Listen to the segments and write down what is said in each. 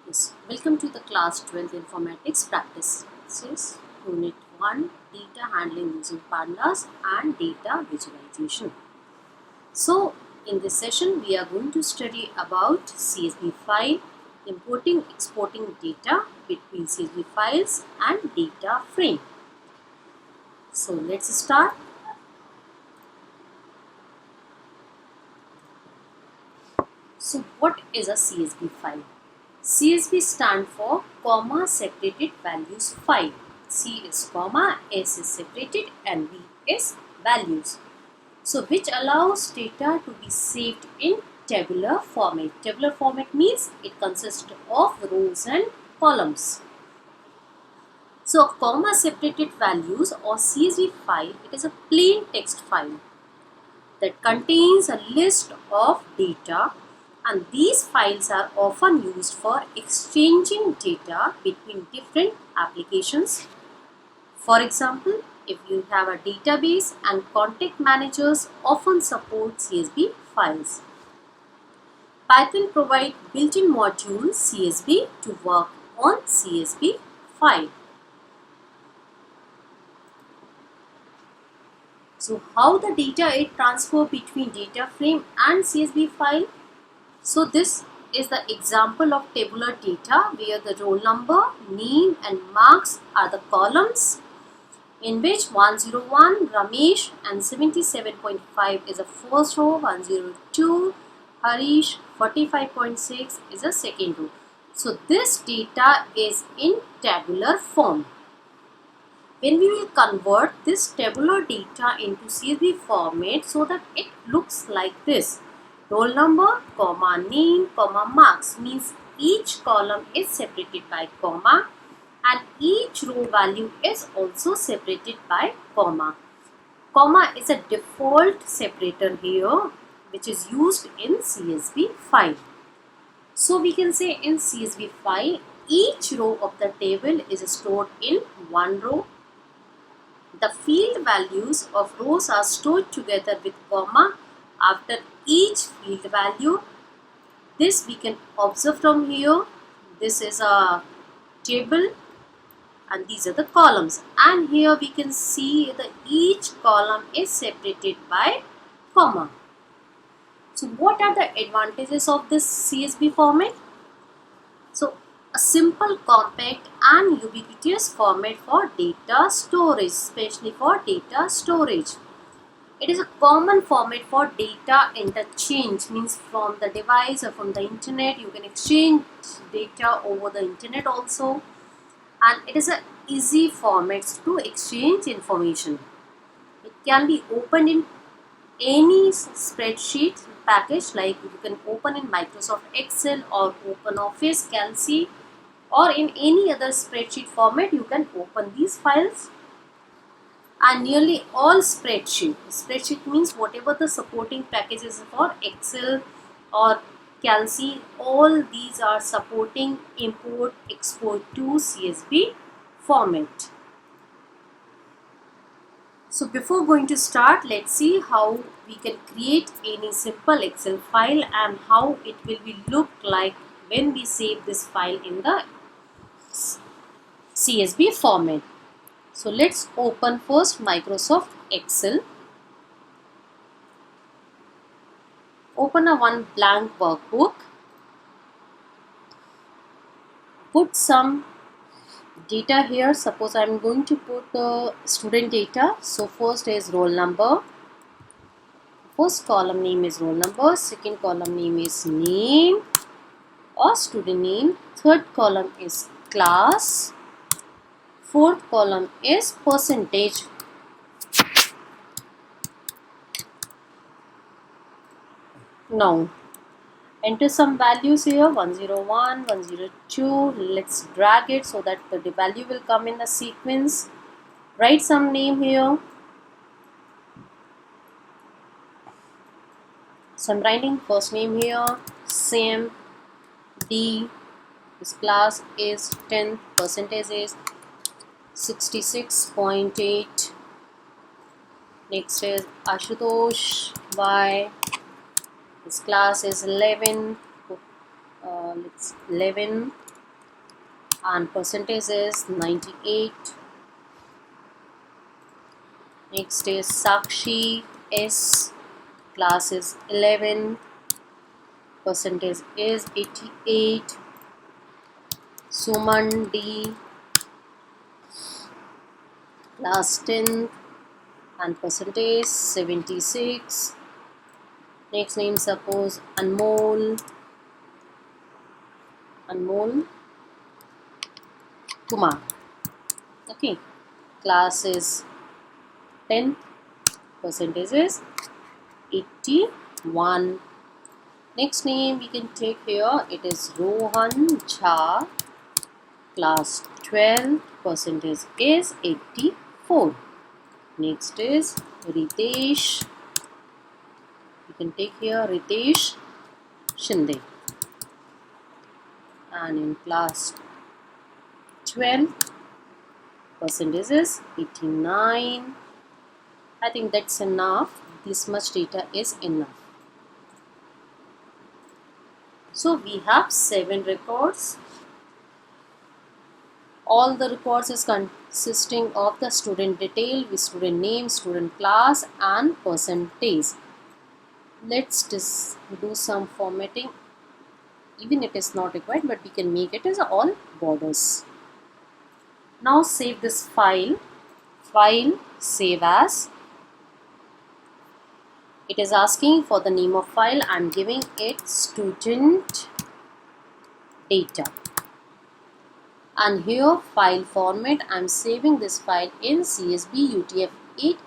Yes, welcome to the class 12 informatics practices unit 1 data handling using pandas and data visualization. So in this session we are going to study about CSV file, importing exporting data between CSV files and data frame. So let's start. So what is a CSV file? CSV stand for comma separated values file. C is comma, S is separated and V is values. So which allows data to be saved in tabular format. Tabular format means it consists of rows and columns. So a comma separated values or CSV file, it is a plain text file that contains a list of data, and these files are often used for exchanging data between different applications. For example, if you have a database and contact managers often support CSV files. Python provides built-in module CSV to work on CSV file. So how the data is transferred between data frame and CSV file? So this is the example of tabular data where the roll number, name and marks are the columns, in which 101 Ramesh and 77.5 is a first row, 102 Harish 45.6 is a second row. So this data is in tabular form. When we will convert this tabular data into CSV format so that it looks like this. Roll number, comma, name, comma, marks means each column is separated by comma and each row value is also separated by comma. Comma is a default separator here which is used in CSV file. So we can say in CSV file, each row of the table is stored in one row. The field values of rows are stored together with comma after each field value. This we can observe from here. This is a table and these are the columns, and here we can see that each column is separated by comma. So what are the advantages of this CSV format? So a simple, compact and ubiquitous format for data storage, especially for data storage. It is a common format for data interchange, means from the device or from the internet you can exchange data over the internet also, and it is an easy format to exchange information. It can be opened in any spreadsheet package, like you can open in Microsoft Excel or OpenOffice, Calc, or in any other spreadsheet format you can open these files. And nearly all spreadsheet means whatever the supporting packages for Excel or Calc, all these are supporting import export to CSV format. So before going to start, let's see how we can create any simple Excel file and how it will be look like when we save this file in the CSV format. So let's open first Microsoft Excel. Open a one blank workbook. Put some data here. Suppose I am going to put student data. So first is roll number. First column name is roll number. Second column name is name or student name. Third column is class. Fourth column is percentage. Now enter some values here, 101, 102. Let's drag it so that the value will come in the sequence. Write some name here. So I'm writing first name here, Sam D. This class is 10, percentage is 66.8. Next is Ashutosh Y. This class is 11. Let's 11. and percentage is 98. Next is Sakshi S, class is 11, percentage is 88. Suman D, class 10 and percentage 76. Next name suppose Anmol Kumar. Okay, class is 10, percentage is 81. Next name we can take here, it is Rohan Jha, class 12, percentage is 84. Next is Ritesh, you can take here Ritesh Shinde, and in class 12, percentage is 89. I think that's enough. This much data is enough. So we have 7 records. All the records is consisting of the student detail with student name, student class and percentage. Let's just do some formatting. Even it is not required, but we can make it as all borders. Now save this file. File, save as. It is asking for the name of file. I am giving it student data. And here file format, I am saving this file in CSV UTF-8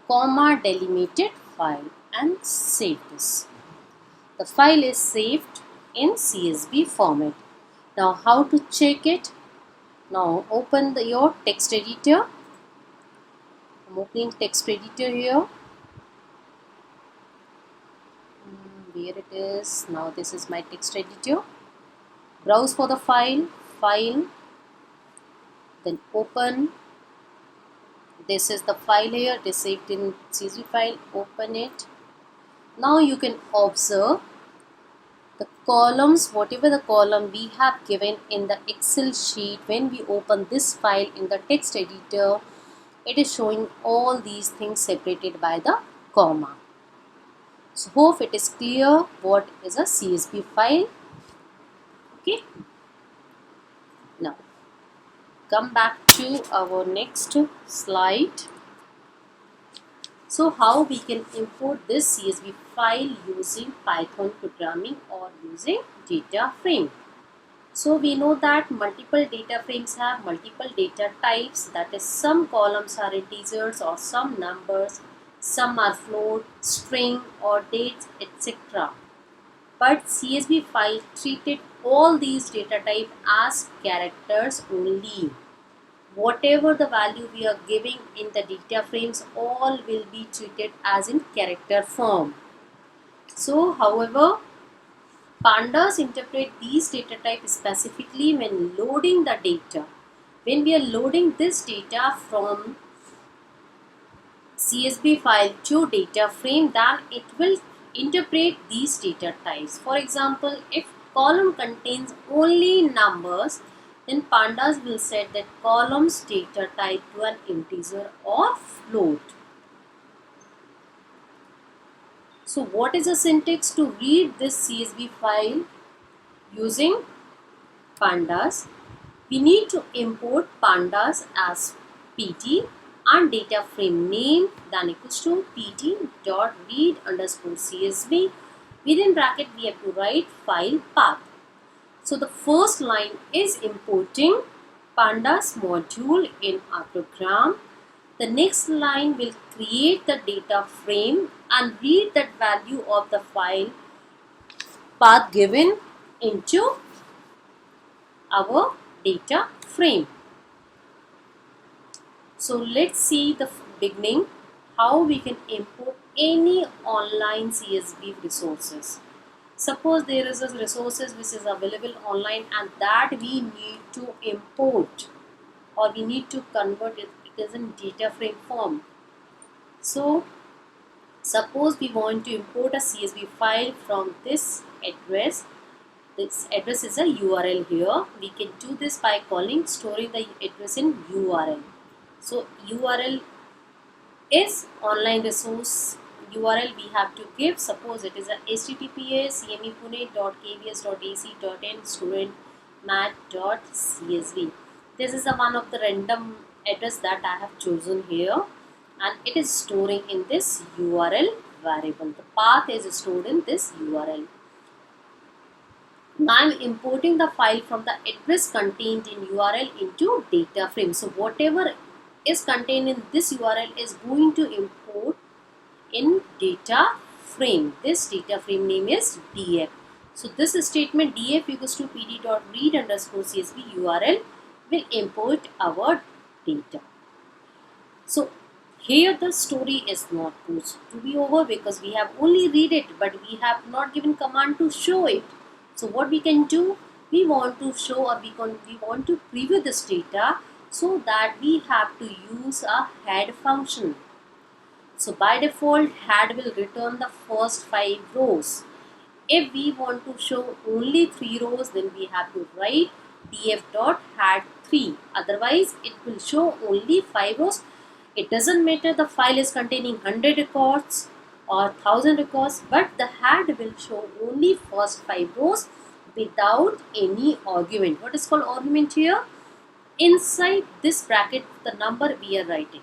comma delimited file and save this. The file is saved in CSV format. Now how to check it? Now open your text editor. I'm opening text editor here. Where it is? Now this is my text editor. Browse for the file, then open. This is the file here, it is saved in CSV file, open it. Now you can observe the columns, whatever the column we have given in the Excel sheet. When we open this file in the text editor, it is showing all these things separated by the comma. So hope it is clear what is a CSV file. Okay. Now come back to our next slide. So how we can import this CSV file using Python programming or using data frame. So we know that multiple data frames have multiple data types, that is some columns are integers or some numbers, some are float, string or dates, etc. But CSV file treated all these data type as characters only. Whatever the value we are giving in the data frames, all will be treated as in character form. So however, pandas interpret these data types specifically when loading the data. When we are loading this data from CSV file to data frame, then it will interpret these data types. For example, if column contains only numbers, then pandas will set that column's data type to an integer or float. So what is the syntax to read this CSV file using pandas? We need to import pandas as pt and data frame name then equals to pt dot read underscore CSV. Within bracket we have to write file path. So the first line is importing pandas module in our program. The next line will create the data frame and read that value of the file path given into our data frame. So let's see the beginning, how we can import any online CSV resources. Suppose there is a resources which is available online and that we need to import or we need to convert it, it is in data frame form. So suppose we want to import a CSV file from this address. this address is a URL here. We can do this by calling storing the address in URL. So URL is online resource URL we have to give. Suppose it is a https cmepune.kvs.ac.in studentmat.csv. This is the one of the random address that I have chosen here, and it is storing in this URL variable. The path is stored in this URL. Now I am importing the file from the address contained in URL into data frame. So whatever is contained in this URL is going to import in data frame. This data frame name is df. So this statement df equals to pd.read_csv URL will import our data. So here the story is not supposed to be over because we have only read it, but we have not given command to show it. So what we can do, we want to show or we want to preview this data, so that we have to use a head function. So by default, head will return the first 5 rows. If we want to show only 3 rows, then we have to write df.head3. Otherwise, it will show only 5 rows. It doesn't matter the file is containing 100 records or 1000 records, but the head will show only first 5 rows without any argument. What is called argument here? Inside this bracket, the number we are writing.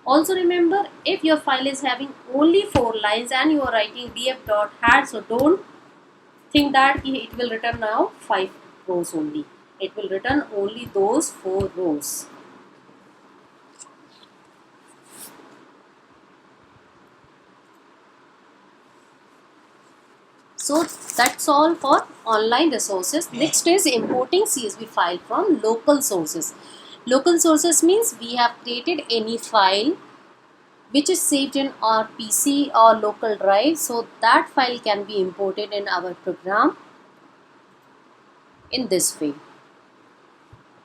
Also remember, if your file is having only 4 lines and you are writing df.head, so don't think that it will return now 5 rows only. It will return only those 4 rows. So that's all for online resources. Next is importing CSV file from local sources. Local sources means we have created any file which is saved in our PC or local drive. So that file can be imported in our program in this way.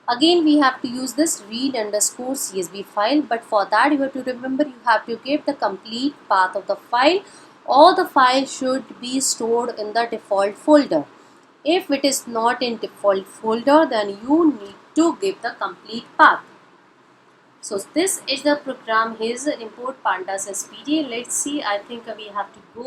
Again, we have to use this read_csv file, but for that you have to remember you have to give the complete path of the file, or the file should be stored in the default folder. If it is not in default folder, then you need to give the complete path. So this is the program. Here's import pandas as pd. Let's see. I think we have to go